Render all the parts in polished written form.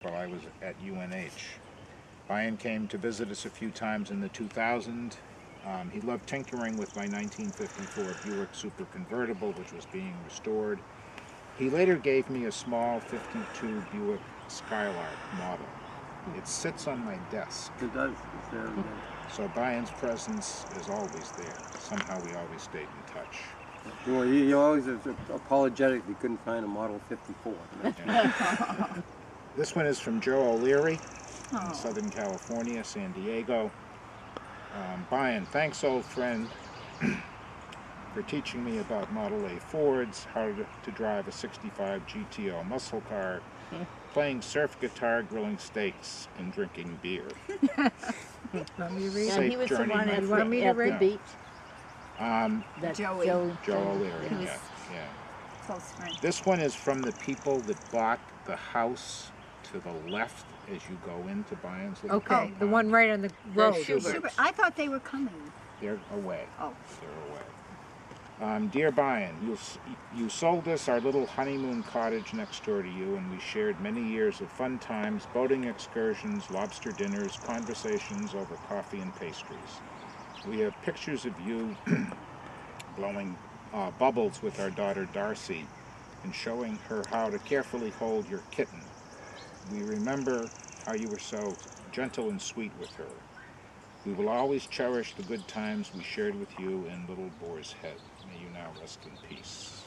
while I was at UNH. Bion came to visit us a few times in the 2000s. He loved tinkering with my 1954 Buick Super Convertible, which was being restored. He later gave me a small 52 Buick Skylark model. It sits on my desk. It does. It's there. So Bion's presence is always there. Somehow we always stayed in touch. Well, he always is apologetic he couldn't find a Model 54. Yeah. This one is from Joe O'Leary in Southern California, San Diego. Bion, thanks, old friend, for teaching me about Model A Fords, how to drive a 65 GTO muscle car, playing surf guitar, grilling steaks, and drinking beer. Want me to read? Yeah, he was the journey, one my at, Want me to at the read? beach. That Joey. Joe O'Leary, He was- yeah. Close friend. This one is from the people that bought the house to the left as you go into Bion's little Okay, the compound. one right on the road. Schubert. Super. I thought they were coming. They're away. Oh. They're away. Dear Bion, you sold us our little honeymoon cottage next door to you, and we shared many years of fun times, boating excursions, lobster dinners, conversations over coffee and pastries. We have pictures of you blowing bubbles with our daughter Darcy and showing her how to carefully hold your kitten. We remember how you were so gentle and sweet with her. We will always cherish the good times we shared with you in Little Boar's Head. May you now rest in peace.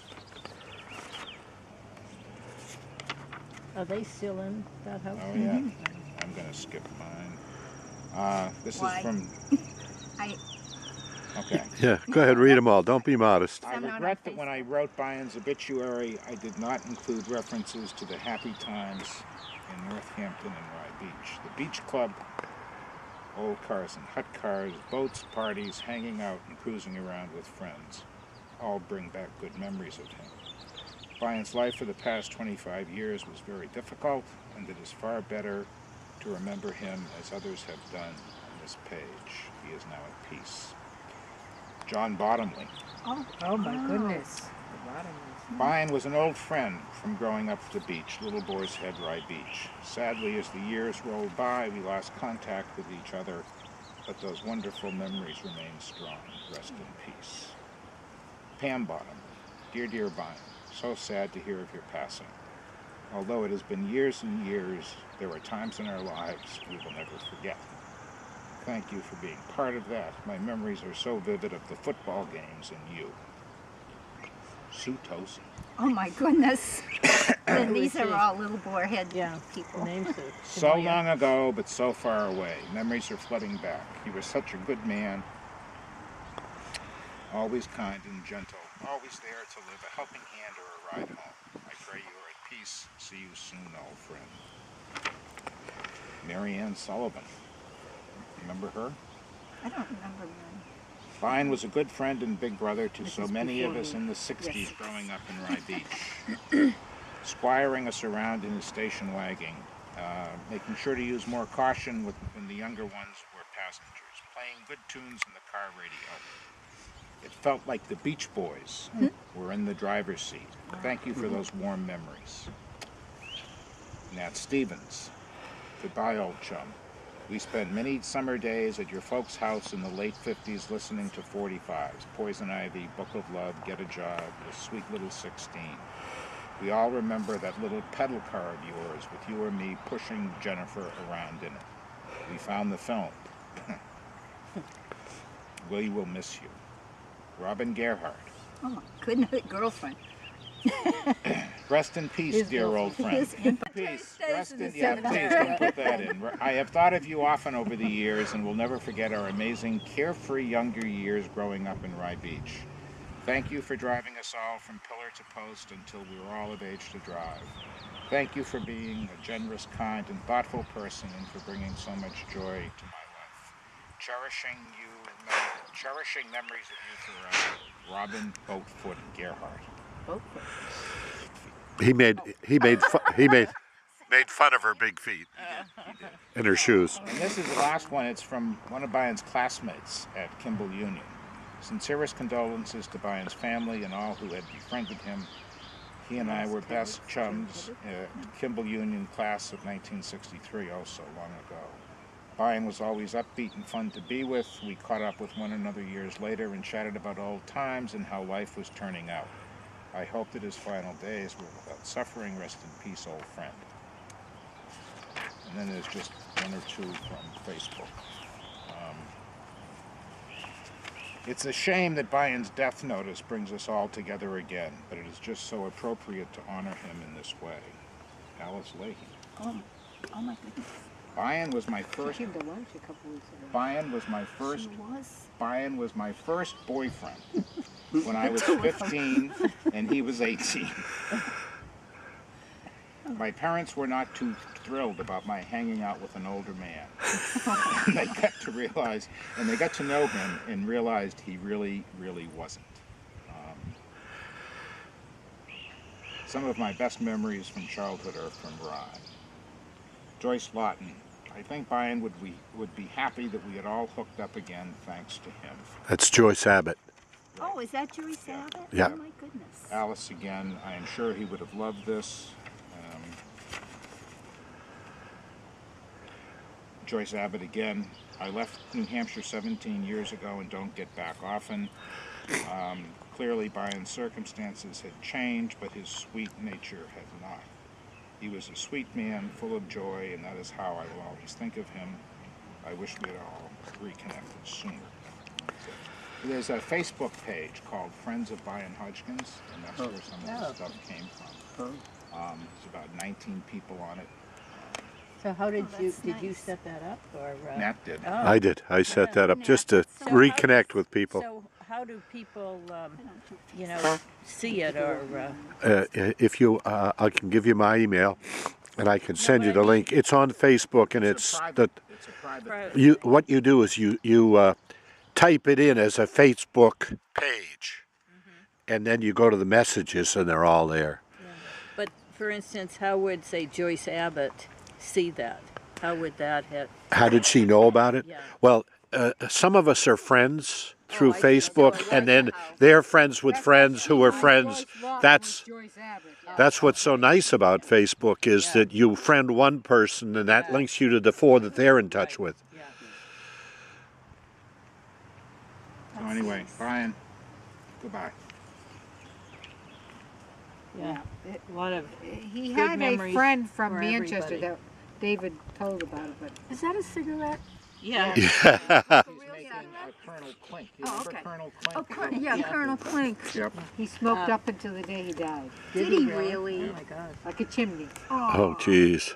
Are they still in that house? Oh yeah, I'm going to skip mine. This Why? is from... I Okay. Yeah, go ahead, read them all. Don't be modest. I I'm not on regret that when Facebook. I wrote Bion's obituary, I did not include references to the happy times in Northampton and Rye Beach. The beach club, old cars and hut cars, boats, parties, hanging out and cruising around with friends, all bring back good memories of him. Bion's life for the past 25 years was very difficult, and it is far better to remember him as others have done on this page. He is now at peace. John Bottomley. Oh my goodness. The bottom is. Bion was an old friend from growing up at the beach, Little Boar's Head, Rye Beach. Sadly, as the years rolled by, we lost contact with each other, but those wonderful memories remain strong. Rest in peace. Pam Bottomley. Dear, dear Bion, so sad to hear of your passing. Although it has been years and years, there are times in our lives we will never forget. Thank you for being part of that. My memories are so vivid of the football games and you. Sue Tosi. Oh my goodness. And these are all Little Boar Head Yeah. people. Names of So long ago, but so far away. Memories are flooding back. He was such a good man. Always kind and gentle. Always there to live a helping hand or a ride home. I pray you are at peace. See you soon, old friend. Mary Ann Sullivan. Remember her? I don't remember them. Bion was a good friend and big brother to This so is many of before us me. in the 60s Yes. growing up in Rye Beach. Squiring us around in his station wagon, making sure to use more caution when the younger ones were passengers, playing good tunes in the car radio. It felt like the Beach Boys were in the driver's seat. Thank you for those warm memories. Nat Stevens. Goodbye, old chum. We spent many summer days at your folks' house in the late 50s listening to 45s, Poison Ivy, Book of Love, Get a Job, The Sweet Little 16. We all remember that little pedal car of yours with you or me pushing Jennifer around in it. We found the film. We will miss you. Robin Gerhardt. Oh my goodness, girlfriend. Rest in peace, His dear old friend. His in- Peace. Stays Rest in the in, yeah, cemetery. please don't put that in. I have thought of you often over the years and will never forget our amazing, carefree younger years growing up in Rye Beach. Thank you for driving us all from pillar to post until we were all of age to drive. Thank you for being a generous, kind, and thoughtful person and for bringing so much joy to my life. Cherishing memories of you forever. Robin Boatfoot Gerhardt. He made fun of her big feet and her shoes. And this is the last one. It's from one of Bion's classmates at Kimball Union. Sincerest condolences to Bion's family and all who had befriended him. He and I were best chums, Kimball Union class of 1963, oh so long ago. Bion was always upbeat and fun to be with. We caught up with one another years later and chatted about old times and how life was turning out. I hope that his final days were without suffering. Rest in peace, old friend. And then there's just one or two from Facebook. It's a shame that Bion's death notice brings us all together again, but it is just so appropriate to honor him in this way. Alice Leahy. Oh my goodness. Bion was my first. She came to lunch a couple weeks ago. Bion was my first. She was. Bion was my first boyfriend when I was 15 and he was 18. My parents were not too thrilled about my hanging out with an older man. They got to realize, and they got to know him and realized he really, really wasn't. Some of my best memories from childhood are from Rye. Joyce Lawton. I think Bion would be happy that we had all hooked up again thanks to him. That's Joyce Abbott. Oh, is that Joyce Abbott? Yeah. Oh my goodness. Alice again. I am sure he would have loved this. Joyce Abbott again. I left New Hampshire 17 years ago and don't get back often. Clearly Bion's circumstances had changed, but his sweet nature had not. He was a sweet man, full of joy, and that is how I will always think of him. I wish we had all reconnected sooner. There's a Facebook page called Friends of Bion Hodgins, and that's where some of this stuff came from. There's about 19 people on it. So how did you, that's did you nice. set that up, or? Nat did. Oh. I did. I set that up just to So reconnect with people. So how do people, you know, see it, or? If you, I can give you my email, and I can send what you I the mean- link. It's on Facebook, and It's it's a the private. you. What you do is you type it in as a Facebook page, and then you go to the messages, and they're all there. But for instance, how would, say, Joyce Abbott see that? How would that hit? How did she know about it? Yeah. Well, some of us are friends through I see. Facebook, So and then they're friends with friends who are friends. That's Joyce Abbott. That's what's so nice about Facebook is that you friend one person, and that links you to the four that they're in touch with. Yeah. So anyway, Bion, goodbye. Yeah. A lot of He Good had a memories friend from for Manchester everybody. that David told about it, but Is that a cigarette? yeah. He's making a Colonel Clink. You Oh, remember okay. Colonel Oh, Clink? yeah, Colonel Clink. Yep. he smoked up until the day he died, Did he really? Oh my God. like a chimney. Oh, geez.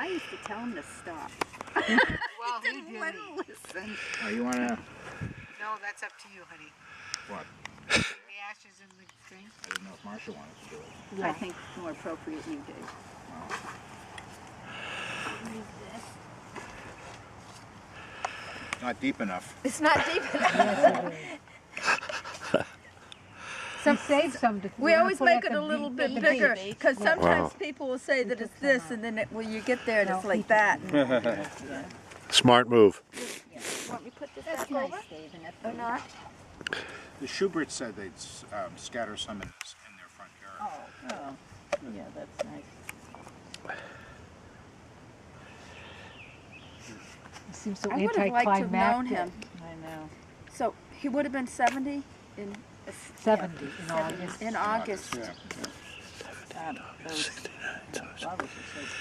I used to tell him to stop. Well, he Didn't let him listen. You want to, No, that's up to you, honey. what? The ashes in the thing. I didn't know if Marcia wanted to do it. I think more appropriate you did. Not deep enough. It's not deep enough. Save some. We always make it a little bit bigger because sometimes Wow. people will say that it's this, and then when you get there, it's like that. Smart move. Want me to put this back over? Or not? The Schuberts said they'd scatter some in their front yard. Oh, yeah, that's nice. It seems so I would have liked to have known anticlimactic. him. I know. So he would have been 70 in 70 in August. In August. Yeah. God, those flowers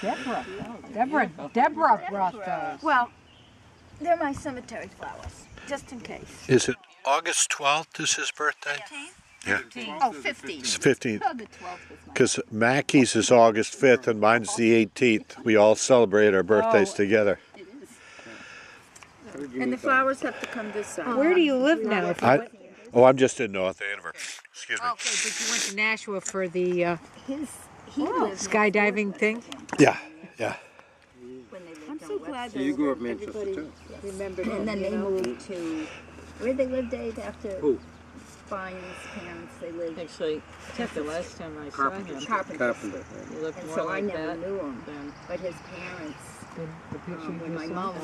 are so Deborah brought those. Well, they're my cemetery flowers, just in case. Is it August 12th is his birthday? Yeah. Oh, 15. It's 15th. Oh, the 12th was my. Because Mackey's is August 5th and mine's the 18th. We all celebrate our birthdays together. It is. And the flowers have to come this side. Where do you live now? I'm just in North Andover. Excuse me. Okay, but you went to Nashua for the He lived skydiving thing? Yeah, yeah. when they lived I'm so glad So you grew up in Manchester too? remembered him. And then they moved to, where they lived, Dave, after Who? Bion's parents, they lived Actually, I think the last time I saw him, Carpenter. Carpenter. he looked And more so I like never that knew him, than but his parents, The picture when you my sent? mom